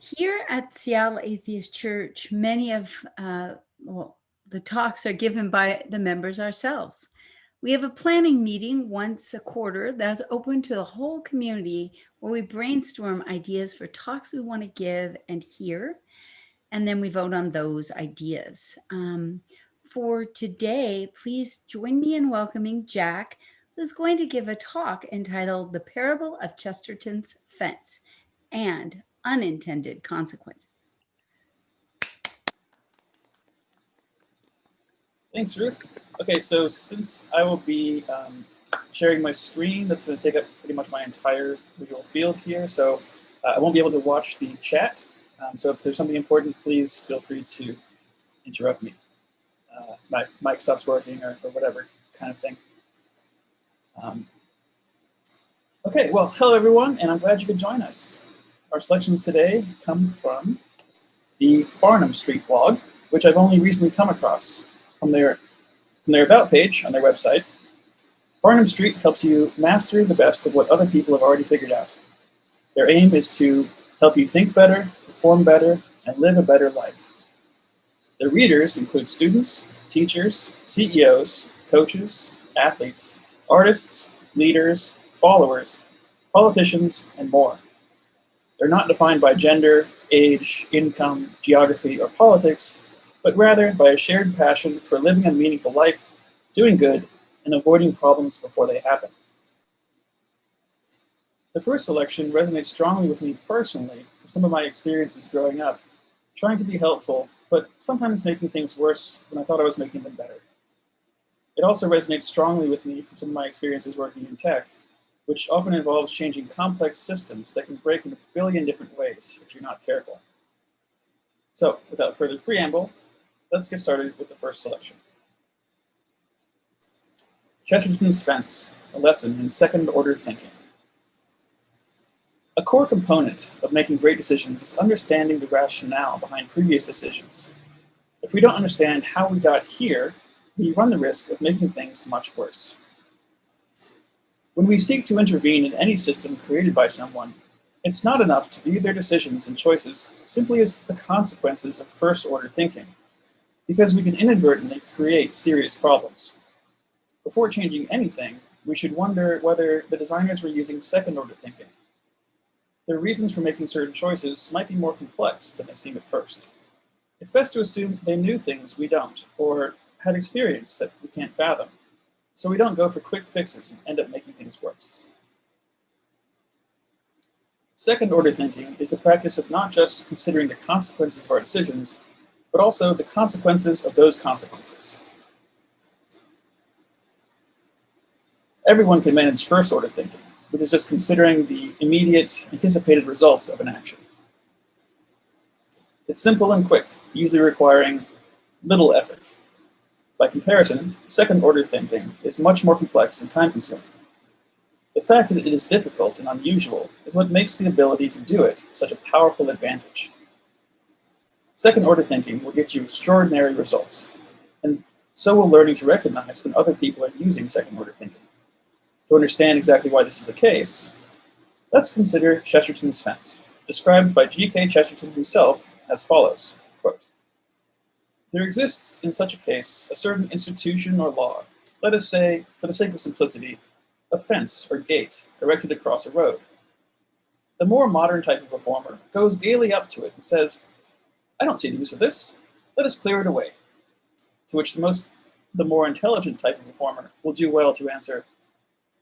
Here at Seattle Atheist Church, many of the talks are given by the members ourselves. We have a planning meeting once a quarter that's open to the whole community where we brainstorm ideas for talks we want to give and hear, and then we vote on those ideas. For today, please join me in welcoming Jack, who's going to give a talk entitled The Parable of Chesterton's Fence and Unintended Consequences. Thanks, Ruth. Okay, so since I will be sharing my screen, that's going to take up pretty much my entire visual field here, so I won't be able to watch the chat. So if there's something important, please feel free to interrupt me. My mic stops working or whatever kind of thing. Okay, well, hello everyone, and I'm glad you could join us. Our selections today come from the Farnam Street Blog, which I've only recently come across. From their About page on their website, Farnam Street helps you master the best of what other people have already figured out. Their aim is to help you think better, perform better, and live a better life. Their readers include students, teachers, CEOs, coaches, athletes, artists, leaders, followers, politicians, and more. They're not defined by gender, age, income, geography, or politics, but rather by a shared passion for living a meaningful life, doing good, and avoiding problems before they happen. The first selection resonates strongly with me personally from some of my experiences growing up, trying to be helpful, but sometimes making things worse when I thought I was making them better. It also resonates strongly with me from some of my experiences working in tech, which often involves changing complex systems that can break in a billion different ways if you're not careful. So, without further preamble, let's get started with the first selection. Chesterton's Fence, a lesson in second-order thinking. A core component of making great decisions is understanding the rationale behind previous decisions. If we don't understand how we got here, we run the risk of making things much worse. When we seek to intervene in any system created by someone, it's not enough to view their decisions and choices simply as the consequences of first-order thinking, because we can inadvertently create serious problems. Before changing anything, we should wonder whether the designers were using second-order thinking. Their reasons for making certain choices might be more complex than they seem at first. It's best to assume they knew things we don't, or had experience that we can't fathom, so we don't go for quick fixes and end up making things worse. Second-order thinking is the practice of not just considering the consequences of our decisions, but also the consequences of those consequences. Everyone can manage first-order thinking, which is just considering the immediate, anticipated results of an action. It's simple and quick, usually requiring little effort. By comparison, second-order thinking is much more complex and time-consuming. The fact that it is difficult and unusual is what makes the ability to do it such a powerful advantage. Second-order thinking will get you extraordinary results, and so will learning to recognize when other people are using second-order thinking. To understand exactly why this is the case, let's consider Chesterton's Fence, described by G.K. Chesterton himself as follows, quote, "There exists in such a case a certain institution or law, let us say, for the sake of simplicity, a fence or gate erected across a road. The more modern type of reformer goes gaily up to it and says, 'I don't see the use of this. Let us clear it away.' To which the more intelligent type of reformer will do well to answer,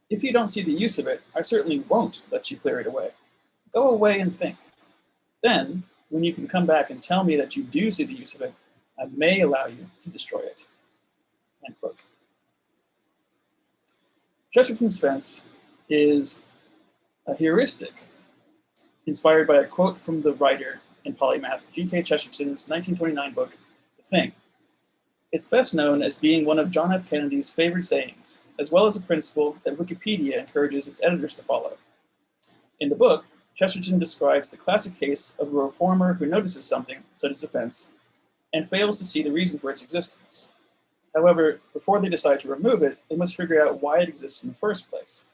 'If you don't see the use of it, I certainly won't let you clear it away. Go away and think. Then, when you can come back and tell me that you do see the use of it, I may allow you to destroy it.'" End quote. Chesterton's Fence is a heuristic inspired by a quote from the writer and polymath G.K. Chesterton's 1929 book, The Thing. It's best known as being one of John F. Kennedy's favorite sayings, as well as a principle that Wikipedia encourages its editors to follow. In the book, Chesterton describes the classic case of a reformer who notices something, such as a fence, and fails to see the reason for its existence. However, before they decide to remove it, they must figure out why it exists in the first place.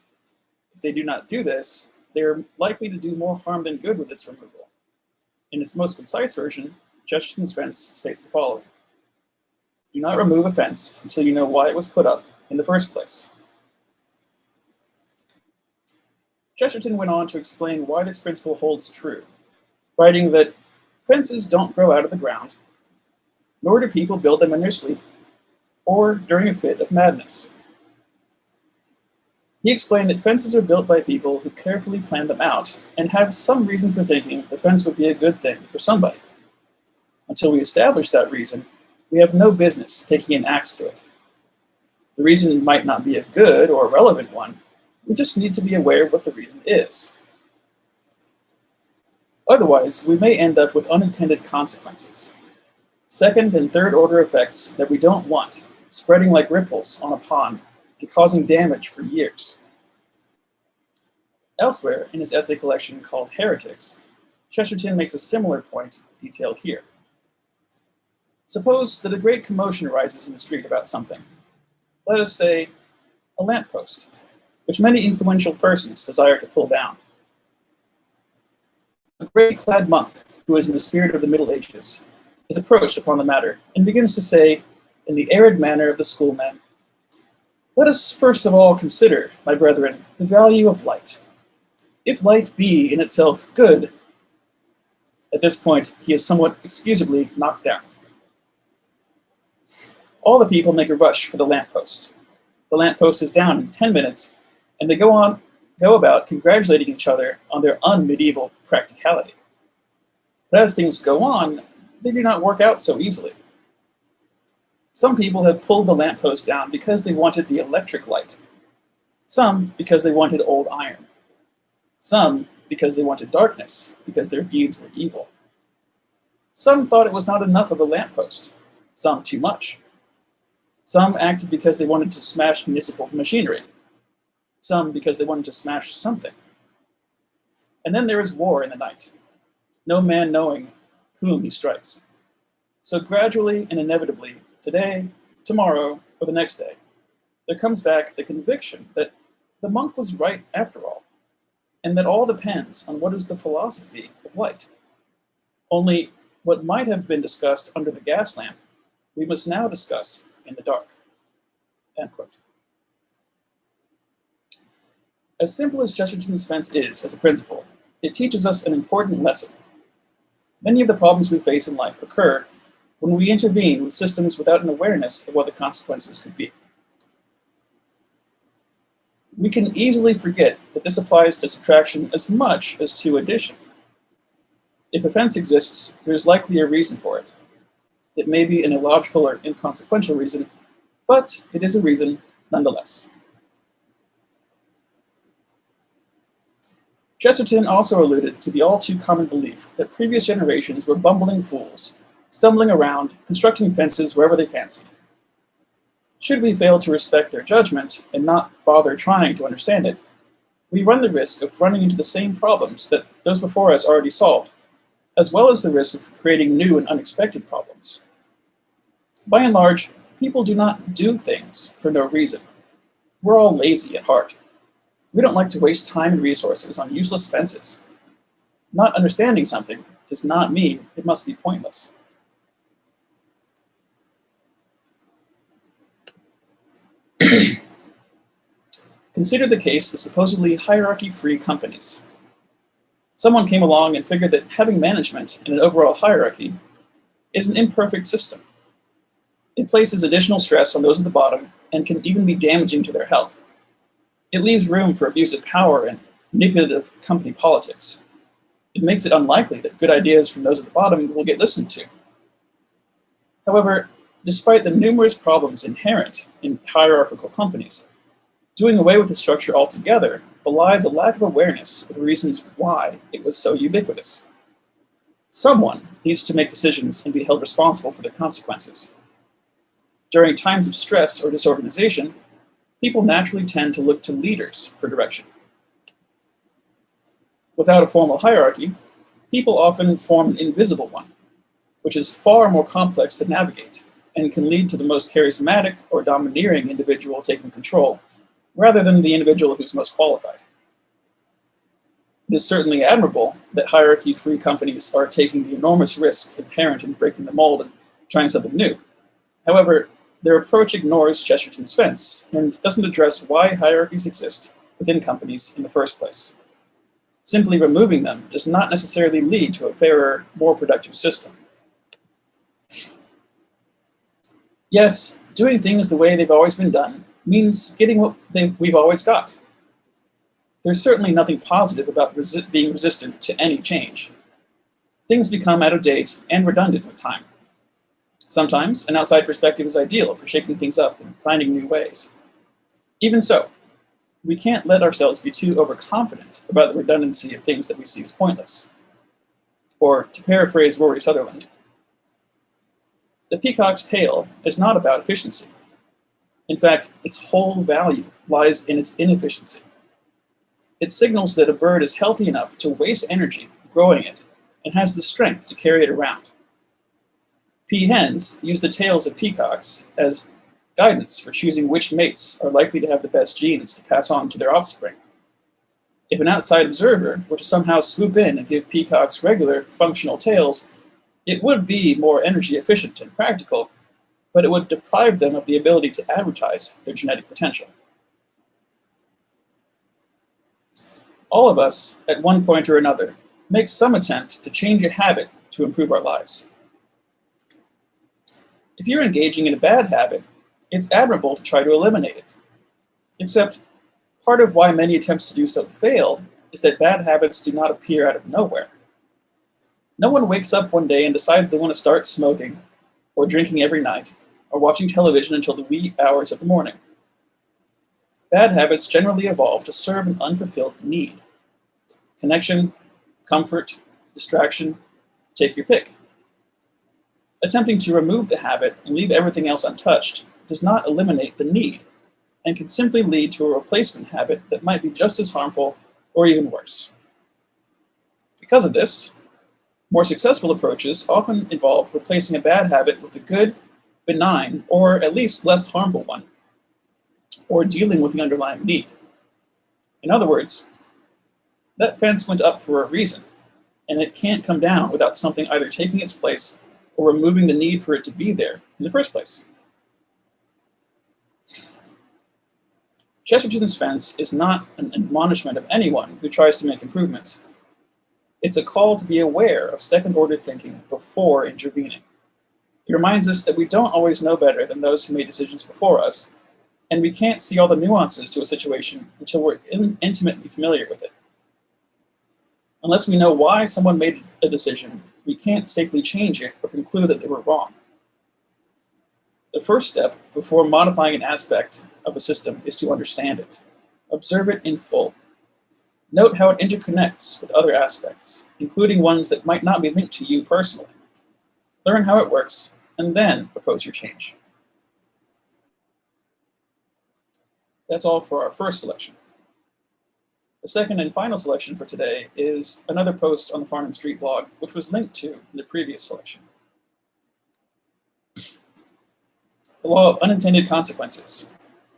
If they do not do this, they are likely to do more harm than good with its removal. In its most concise version, Chesterton's fence states the following: do not remove a fence until you know why it was put up in the first place. Chesterton went on to explain why this principle holds true, writing that fences don't grow out of the ground, nor do people build them in their sleep or during a fit of madness. He explained that fences are built by people who carefully plan them out and had some reason for thinking the fence would be a good thing for somebody. Until we establish that reason, we have no business taking an axe to it. The reason might not be a good or relevant one. We just need to be aware of what the reason is. Otherwise, we may end up with unintended consequences. Second and third order effects that we don't want, spreading like ripples on a pond and causing damage for years. Elsewhere, in his essay collection called Heretics, Chesterton makes a similar point detailed here. Suppose that a great commotion arises in the street about something. Let us say, a lamppost, which many influential persons desire to pull down. A gray-clad monk, who is in the spirit of the Middle Ages, is approached upon the matter and begins to say, in the arid manner of the schoolmen, let us first of all consider, my brethren, the value of light. If light be in itself good, at this point he is somewhat excusably knocked down. All the people make a rush for the lamppost. The lamppost is down in 10 minutes, and they go about congratulating each other on their un-medieval practicality. But as things go on, they do not work out so easily. Some people have pulled the lamppost down because they wanted the electric light. Some because they wanted old iron. Some because they wanted darkness, because their deeds were evil. Some thought it was not enough of a lamppost, some too much. Some acted because they wanted to smash municipal machinery. Some because they wanted to smash something. And then there is war in the night, no man knowing whom he strikes. So gradually and inevitably, today, tomorrow, or the next day, there comes back the conviction that the monk was right after all, and that all depends on what is the philosophy of light. Only what might have been discussed under the gas lamp, we must now discuss in the dark. End quote. As simple as Chesterton's fence is as a principle, it teaches us an important lesson. Many of the problems we face in life occur when we intervene with systems without an awareness of what the consequences could be. We can easily forget that this applies to subtraction as much as to addition. If a fence exists, there is likely a reason for it. It may be an illogical or inconsequential reason, but it is a reason nonetheless. Chesterton also alluded to the all too common belief that previous generations were bumbling fools, stumbling around, constructing fences wherever they fancied. Should we fail to respect their judgment and not bother trying to understand it, we run the risk of running into the same problems that those before us already solved, as well as the risk of creating new and unexpected problems. By and large, people do not do things for no reason. We're all lazy at heart. We don't like to waste time and resources on useless fences. Not understanding something does not mean it must be pointless. Consider the case of supposedly hierarchy-free companies. Someone came along and figured that having management and an overall hierarchy is an imperfect system. It places additional stress on those at the bottom and can even be damaging to their health. It leaves room for abuse of power and manipulative company politics. It makes it unlikely that good ideas from those at the bottom will get listened to. However, despite the numerous problems inherent in hierarchical companies, doing away with the structure altogether belies a lack of awareness of the reasons why it was so ubiquitous. Someone needs to make decisions and be held responsible for their consequences. During times of stress or disorganization, people naturally tend to look to leaders for direction. Without a formal hierarchy, people often form an invisible one, which is far more complex to navigate and can lead to the most charismatic or domineering individual taking control, rather than the individual who's most qualified. It is certainly admirable that hierarchy-free companies are taking the enormous risk inherent in breaking the mold and trying something new. However, their approach ignores Chesterton's fence and doesn't address why hierarchies exist within companies in the first place. Simply removing them does not necessarily lead to a fairer, more productive system. Yes, doing things the way they've always been done means getting what we've always got. There's certainly nothing positive about being resistant to any change. Things become out of date and redundant with time. Sometimes an outside perspective is ideal for shaking things up and finding new ways. Even so, we can't let ourselves be too overconfident about the redundancy of things that we see as pointless. Or, to paraphrase Rory Sutherland, the peacock's tail is not about efficiency. In fact, its whole value lies in its inefficiency. It signals that a bird is healthy enough to waste energy growing it and has the strength to carry it around. Peahens use the tails of peacocks as guidance for choosing which mates are likely to have the best genes to pass on to their offspring. If an outside observer were to somehow swoop in and give peacocks regular functional tails, it would be more energy efficient and practical, but it would deprive them of the ability to advertise their genetic potential. All of us, at one point or another, make some attempt to change a habit to improve our lives. If you're engaging in a bad habit, it's admirable to try to eliminate it. Except, part of why many attempts to do so fail is that bad habits do not appear out of nowhere. No one wakes up one day and decides they want to start smoking, or drinking every night, or watching television until the wee hours of the morning. Bad habits generally evolve to serve an unfulfilled need. Connection, comfort, distraction, take your pick. Attempting to remove the habit and leave everything else untouched does not eliminate the need, and can simply lead to a replacement habit that might be just as harmful or even worse. Because of this, more successful approaches often involve replacing a bad habit with a good, benign, or at least less harmful one, or dealing with the underlying need. In other words, that fence went up for a reason, and it can't come down without something either taking its place or removing the need for it to be there in the first place. Chesterton's fence is not an admonishment of anyone who tries to make improvements. It's a call to be aware of second-order thinking before intervening. It reminds us that we don't always know better than those who made decisions before us, and we can't see all the nuances to a situation until we're intimately familiar with it. Unless we know why someone made a decision, we can't safely change it or conclude that they were wrong. The first step before modifying an aspect of a system is to understand it. Observe it in full. Note how it interconnects with other aspects, including ones that might not be linked to you personally. Learn how it works, and then propose your change. That's all for our first selection. The second and final selection for today is another post on the Farnam Street Blog, which was linked to in the previous selection. The Law of Unintended Consequences.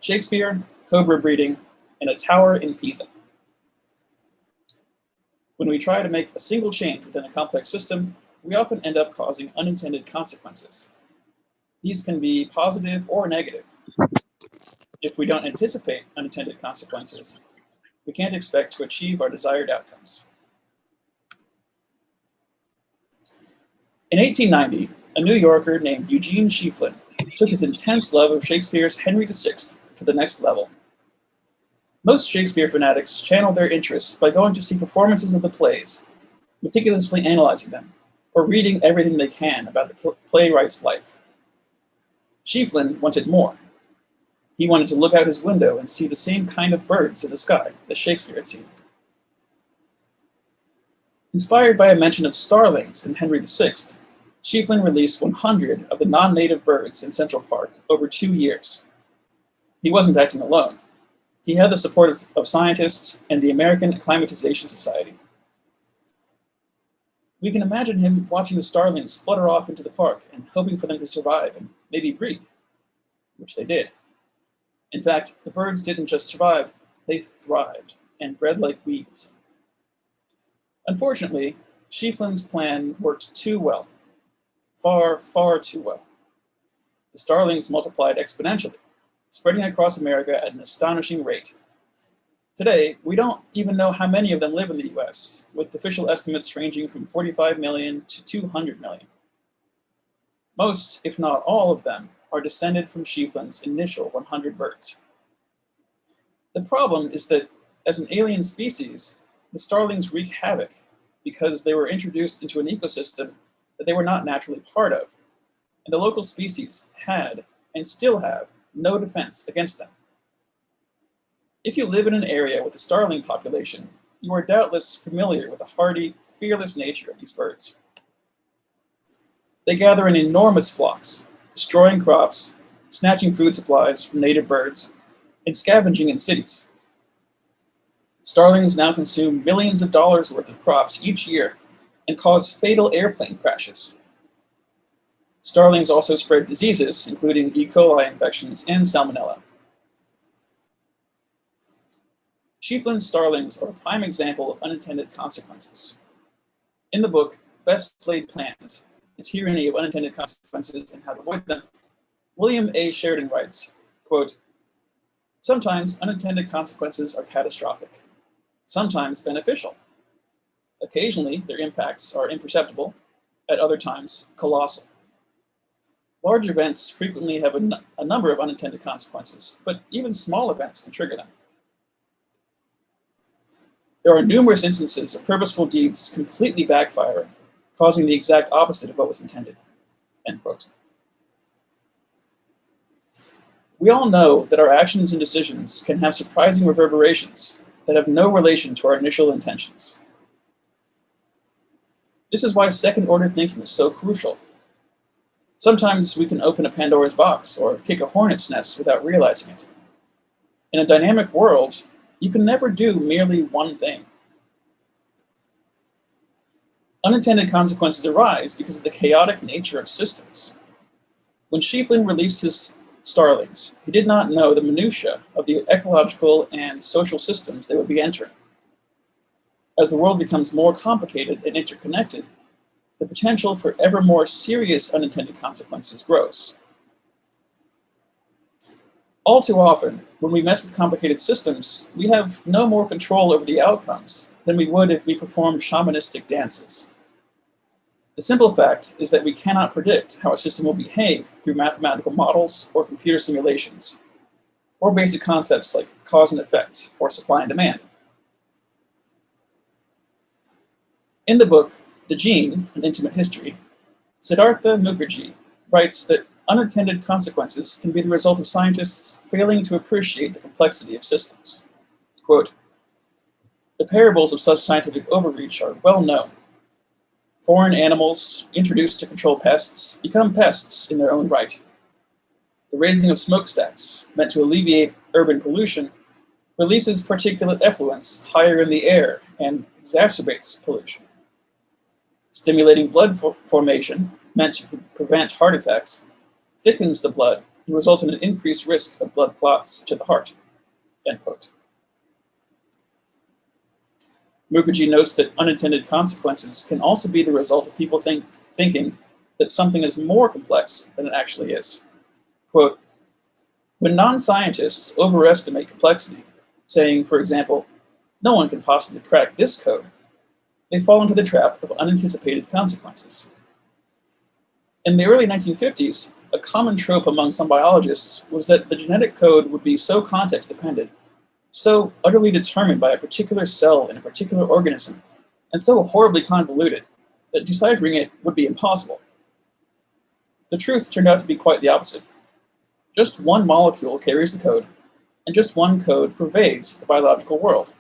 Shakespeare, cobra breeding, and a tower in Pisa. When we try to make a single change within a complex system, we often end up causing unintended consequences. These can be positive or negative. If we don't anticipate unintended consequences, we can't expect to achieve our desired outcomes. In 1890, a New Yorker named Eugene Schieffelin took his intense love of Shakespeare's Henry VI to the next level. Most Shakespeare fanatics channel their interest by going to see performances of the plays, meticulously analyzing them, or reading everything they can about the playwright's life. Schieffelin wanted more. He wanted to look out his window and see the same kind of birds in the sky that Shakespeare had seen. Inspired by a mention of starlings in Henry VI, Schieffelin released 100 of the non-native birds in Central Park over 2 years. He wasn't acting alone. He had the support of scientists and the American Acclimatization Society. We can imagine him watching the starlings flutter off into the park and hoping for them to survive and maybe breed, which they did. In fact, the birds didn't just survive, they thrived and bred like weeds. Unfortunately, Schieffelin's plan worked too well. Far, far too well. The starlings multiplied exponentially, spreading across America at an astonishing rate. Today, we don't even know how many of them live in the US, with official estimates ranging from 45 million to 200 million. Most, if not all of them, are descended from Schieffelin's initial 100 birds. The problem is that, as an alien species, the starlings wreak havoc because they were introduced into an ecosystem that they were not naturally part of, and the local species had, and still have, no defense against them. If you live in an area with a starling population, you are doubtless familiar with the hardy, fearless nature of these birds. They gather in enormous flocks, destroying crops, snatching food supplies from native birds, and scavenging in cities. Starlings now consume millions of dollars worth of crops each year and cause fatal airplane crashes. Starlings also spread diseases, including E. coli infections and salmonella. Schieffelin's starlings are a prime example of unintended consequences. In the book, Best Laid Plans, The Tyranny of Unintended Consequences and How to Avoid Them, William A. Sheridan writes, quote, "Sometimes unintended consequences are catastrophic, sometimes beneficial. Occasionally, their impacts are imperceptible, at other times, colossal. Large events frequently have a number of unintended consequences, but even small events can trigger them. There are numerous instances of purposeful deeds completely backfiring, causing the exact opposite of what was intended." End quote. We all know that our actions and decisions can have surprising reverberations that have no relation to our initial intentions. This is why second-order thinking is so crucial. Sometimes we can open a Pandora's box or kick a hornet's nest without realizing it. In a dynamic world, you can never do merely one thing. Unintended consequences arise because of the chaotic nature of systems. When Schieffelin released his starlings, he did not know the minutiae of the ecological and social systems they would be entering. As the world becomes more complicated and interconnected, the potential for ever more serious unintended consequences grows. All too often, when we mess with complicated systems, we have no more control over the outcomes than we would if we performed shamanistic dances. The simple fact is that we cannot predict how a system will behave through mathematical models or computer simulations, or basic concepts like cause and effect or supply and demand. In the book, The Gene, An Intimate History, Siddhartha Mukherjee writes that unintended consequences can be the result of scientists failing to appreciate the complexity of systems. Quote, "The parables of such scientific overreach are well known. Foreign animals, introduced to control pests, become pests in their own right. The raising of smokestacks, meant to alleviate urban pollution, releases particulate effluents higher in the air and exacerbates pollution. Stimulating blood formation, meant to prevent heart attacks, thickens the blood and results in an increased risk of blood clots to the heart." End quote. Mukherjee notes that unintended consequences can also be the result of people thinking that something is more complex than it actually is. Quote, "When non-scientists overestimate complexity, saying, for example, 'No one can possibly crack this code,' they fall into the trap of unanticipated consequences. In the early 1950s, a common trope among some biologists was that the genetic code would be so context-dependent, so utterly determined by a particular cell in a particular organism, and so horribly convoluted that deciphering it would be impossible. The truth turned out to be quite the opposite. Just one molecule carries the code, and just one code pervades the biological world.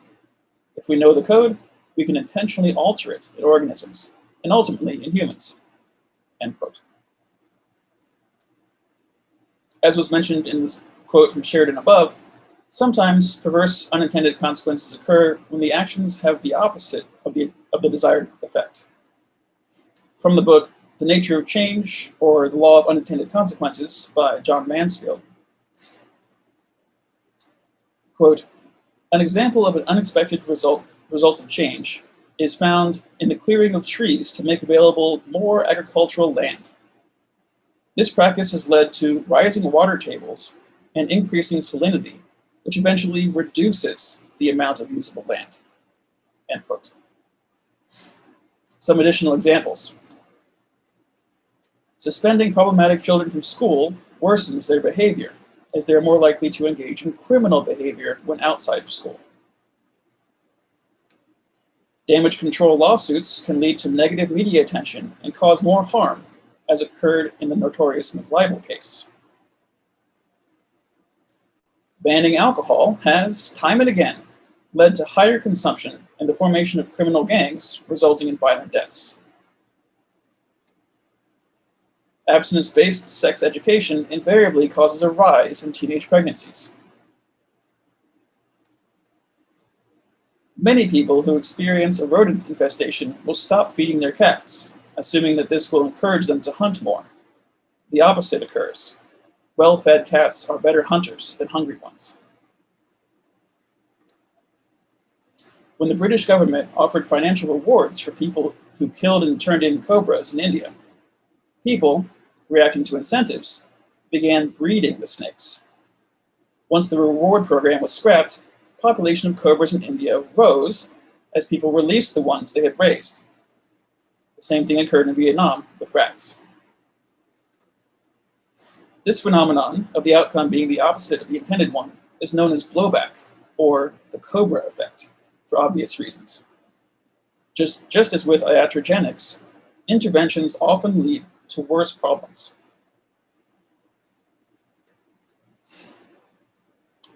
If we know the code, we can intentionally alter it in organisms, and ultimately in humans." End quote. As was mentioned in this quote from Sheridan above, sometimes perverse unintended consequences occur when the actions have the opposite of the desired effect. From the book, The Nature of Change, or The Law of Unintended Consequences by John Mansfield. Quote, "An example of an unexpected results of change is found in the clearing of trees to make available more agricultural land. This practice has led to rising water tables and increasing salinity, which eventually reduces the amount of usable land. End quote. Some additional examples. Suspending problematic children from school worsens their behavior, as they are more likely to engage in criminal behavior when outside of school. Damage control lawsuits can lead to negative media attention and cause more harm, as occurred in the notorious McLibel case. Banning alcohol has, time and again, led to higher consumption and the formation of criminal gangs, resulting in violent deaths. Abstinence-based sex education invariably causes a rise in teenage pregnancies. Many people who experience a rodent infestation will stop feeding their cats, assuming that this will encourage them to hunt more. The opposite occurs. Well-fed cats are better hunters than hungry ones. When the British government offered financial rewards for people who killed and turned in cobras in India, people, reacting to incentives, began breeding the snakes. Once the reward program was scrapped, the population of cobras in India rose as people released the ones they had raised. The same thing occurred in Vietnam with rats. This phenomenon of the outcome being the opposite of the intended one is known as blowback, or the cobra effect, for obvious reasons. Just as with iatrogenics, interventions often lead to worse problems.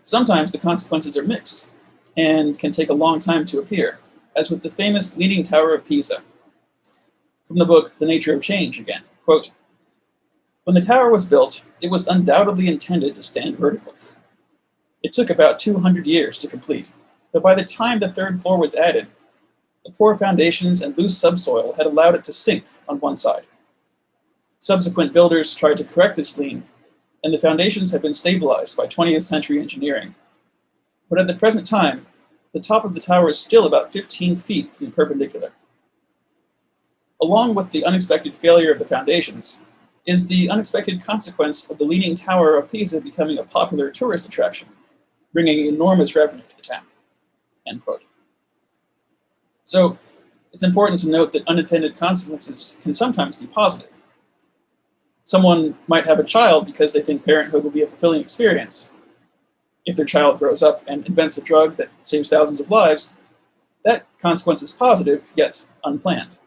Sometimes the consequences are mixed and can take a long time to appear, as with the famous Leaning Tower of Pisa. From the book, The Nature of Change again, quote, "When the tower was built, it was undoubtedly intended to stand vertical. It took about 200 years to complete, but by the time the third floor was added, the poor foundations and loose subsoil had allowed it to sink on one side. Subsequent builders tried to correct this lean, and the foundations have been stabilized by 20th century engineering. But at the present time, the top of the tower is still about 15 feet from the perpendicular. Along with the unexpected failure of the foundations is the unexpected consequence of the Leaning Tower of Pisa becoming a popular tourist attraction, bringing enormous revenue to the town." End quote. So it's important to note that unintended consequences can sometimes be positive. Someone might have a child because they think parenthood will be a fulfilling experience. If their child grows up and invents a drug that saves thousands of lives, that consequence is positive, yet unplanned.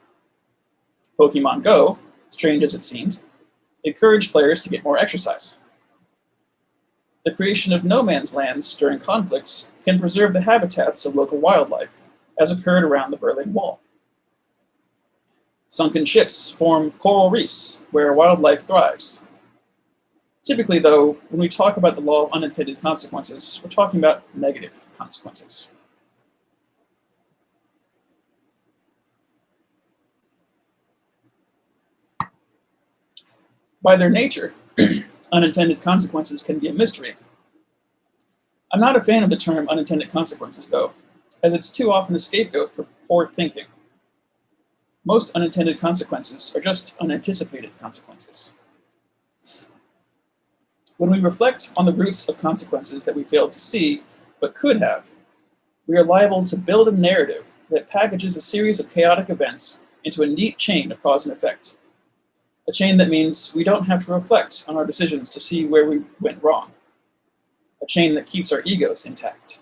Pokemon Go, strange as it seemed, encouraged players to get more exercise. The creation of no man's lands during conflicts can preserve the habitats of local wildlife, as occurred around the Berlin Wall. Sunken ships form coral reefs where wildlife thrives. Typically, though, when we talk about the law of unintended consequences, we're talking about negative consequences. By their nature, unintended consequences can be a mystery. I'm not a fan of the term unintended consequences, though, as it's too often a scapegoat for poor thinking. Most unintended consequences are just unanticipated consequences. When we reflect on the roots of consequences that we failed to see, but could have, we are liable to build a narrative that packages a series of chaotic events into a neat chain of cause and effect. A chain that means we don't have to reflect on our decisions to see where we went wrong. A chain that keeps our egos intact.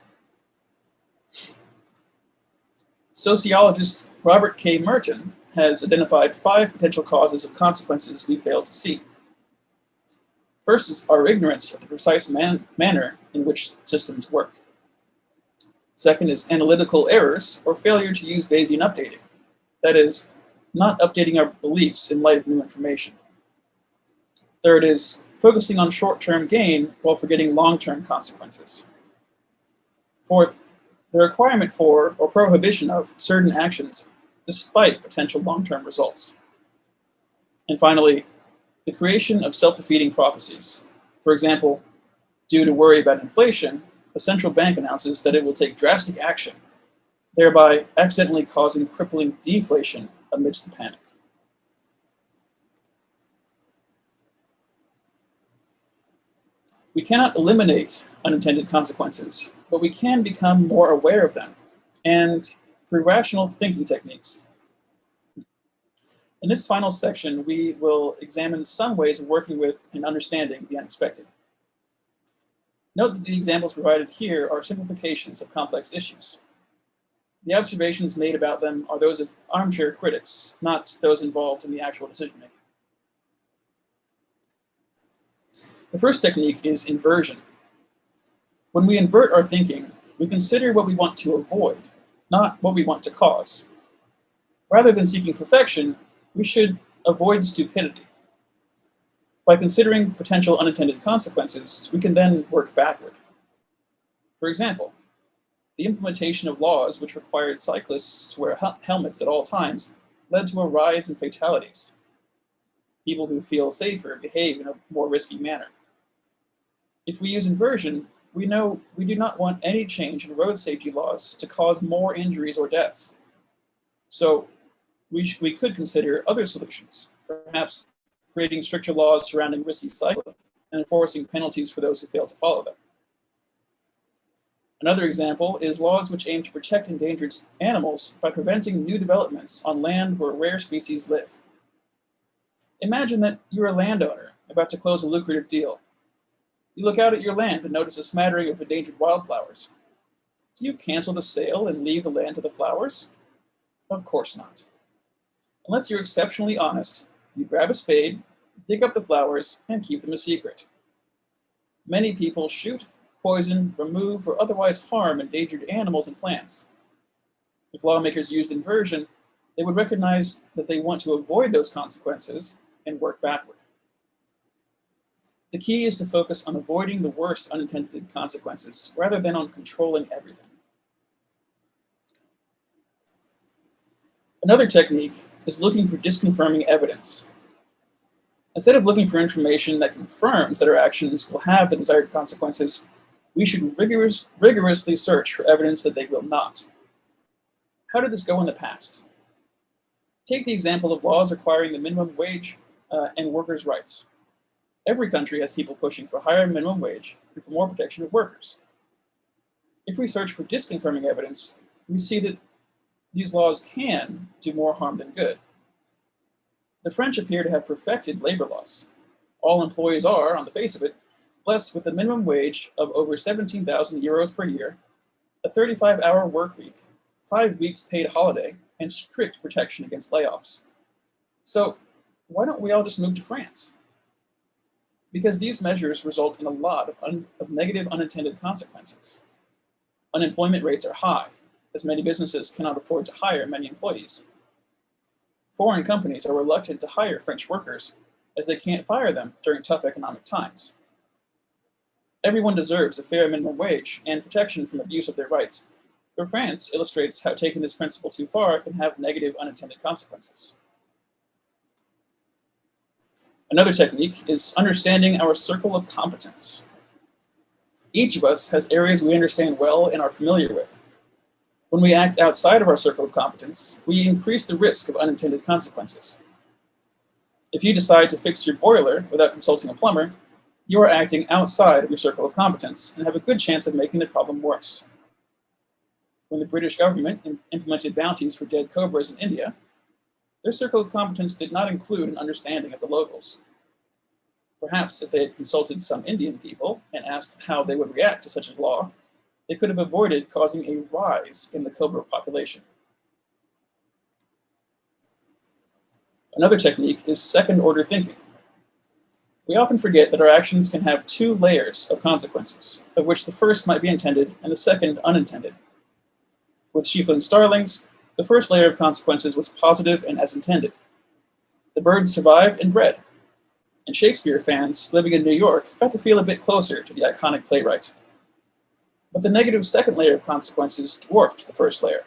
Sociologist Robert K. Merton has identified 5 potential causes of consequences we fail to see. First is our ignorance of the precise manner in which systems work. Second is analytical errors or failure to use Bayesian updating. That is, not updating our beliefs in light of new information. Third is focusing on short-term gain while forgetting long-term consequences. Fourth, the requirement for or prohibition of certain actions despite potential long-term results. And finally, the creation of self-defeating prophecies. For example, due to worry about inflation, a central bank announces that it will take drastic action, thereby accidentally causing crippling deflation amidst the panic. We cannot eliminate unintended consequences, but we can become more aware of them, and through rational thinking techniques. In this final section, we will examine some ways of working with and understanding the unexpected. Note that the examples provided here are simplifications of complex issues. The observations made about them are those of armchair critics, not those involved in the actual decision-making. The first technique is inversion. When we invert our thinking, we consider what we want to avoid, not what we want to cause. Rather than seeking perfection, we should avoid stupidity. By considering potential unintended consequences, we can then work backward. For example, the implementation of laws which required cyclists to wear helmets at all times led to a rise in fatalities. People who feel safer behave in a more risky manner. If we use inversion, we know we do not want any change in road safety laws to cause more injuries or deaths. So we could consider other solutions, perhaps creating stricter laws surrounding risky cycling and enforcing penalties for those who fail to follow them. Another example is laws which aim to protect endangered animals by preventing new developments on land where rare species live. Imagine that you're a landowner about to close a lucrative deal. You look out at your land and notice a smattering of endangered wildflowers. Do you cancel the sale and leave the land to the flowers? Of course not. Unless you're exceptionally honest, you grab a spade, dig up the flowers, and keep them a secret. Many people shoot, poison, remove, or otherwise harm endangered animals and plants. If lawmakers used inversion, they would recognize that they want to avoid those consequences and work backward. The key is to focus on avoiding the worst unintended consequences rather than on controlling everything. Another technique is looking for disconfirming evidence. Instead of looking for information that confirms that our actions will have the desired consequences, we should rigorously search for evidence that they will not. How did this go in the past? Take the example of laws requiring the minimum wage and workers' rights. Every country has people pushing for higher minimum wage and for more protection of workers. If we search for disconfirming evidence, we see that these laws can do more harm than good. The French appear to have perfected labor laws. All employees are, on the face of it, blessed with a minimum wage of over 17,000 euros per year, a 35-hour work week, 5 weeks paid holiday, and strict protection against layoffs. So why don't we all just move to France? Because these measures result in a lot of negative unintended consequences. Unemployment rates are high, as many businesses cannot afford to hire many employees. Foreign companies are reluctant to hire French workers, as they can't fire them during tough economic times. Everyone deserves a fair minimum wage and protection from abuse of their rights, but France illustrates how taking this principle too far can have negative unintended consequences. Another technique is understanding our circle of competence. Each of us has areas we understand well and are familiar with. When we act outside of our circle of competence, we increase the risk of unintended consequences. If you decide to fix your boiler without consulting a plumber, you are acting outside of your circle of competence and have a good chance of making the problem worse. When the British government implemented bounties for dead cobras in India, their circle of competence did not include an understanding of the locals. Perhaps if they had consulted some Indian people and asked how they would react to such a law, they could have avoided causing a rise in the cobra population. Another technique is second-order thinking. We often forget that our actions can have two layers of consequences, of which the first might be intended and the second unintended. With Schieffelin starlings, the first layer of consequences was positive and as intended. The birds survived and bred, and Shakespeare fans living in New York got to feel a bit closer to the iconic playwright. But the negative second layer of consequences dwarfed the first layer.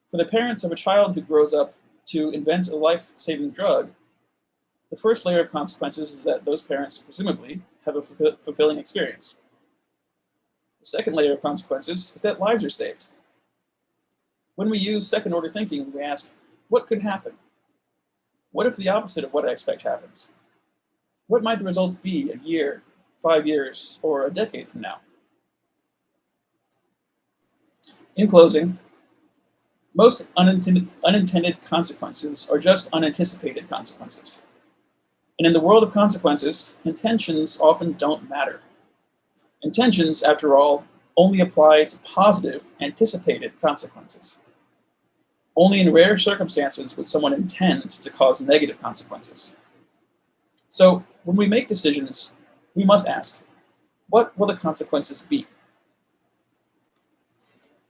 For the parents of a child who grows up to invent a life-saving drug, the first layer of consequences is that those parents, presumably, have a fulfilling experience. The second layer of consequences is that lives are saved. When we use second-order thinking, we ask, what could happen? What if the opposite of what I expect happens? What might the results be a year, 5 years, or a decade from now? In closing, most unintended consequences are just unanticipated consequences. And in the world of consequences, intentions often don't matter. Intentions, after all, only apply to positive, anticipated consequences. Only in rare circumstances would someone intend to cause negative consequences. So, when we make decisions, we must ask, what will the consequences be?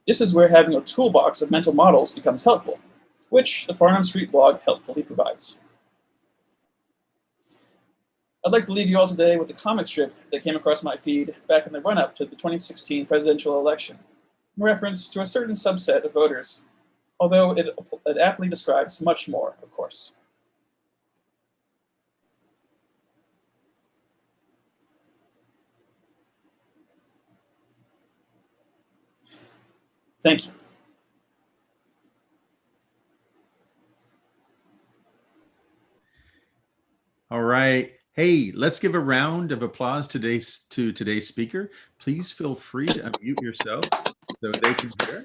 This is where having a toolbox of mental models becomes helpful, which the Farnam Street Blog helpfully provides. I'd like to leave you all today with a comic strip that came across my feed back in the run-up to the 2016 presidential election, in reference to a certain subset of voters, although it aptly describes much more, of course. Thank you. All right. Hey, let's give a round of applause to today's speaker. Please feel free to unmute yourself so they can hear.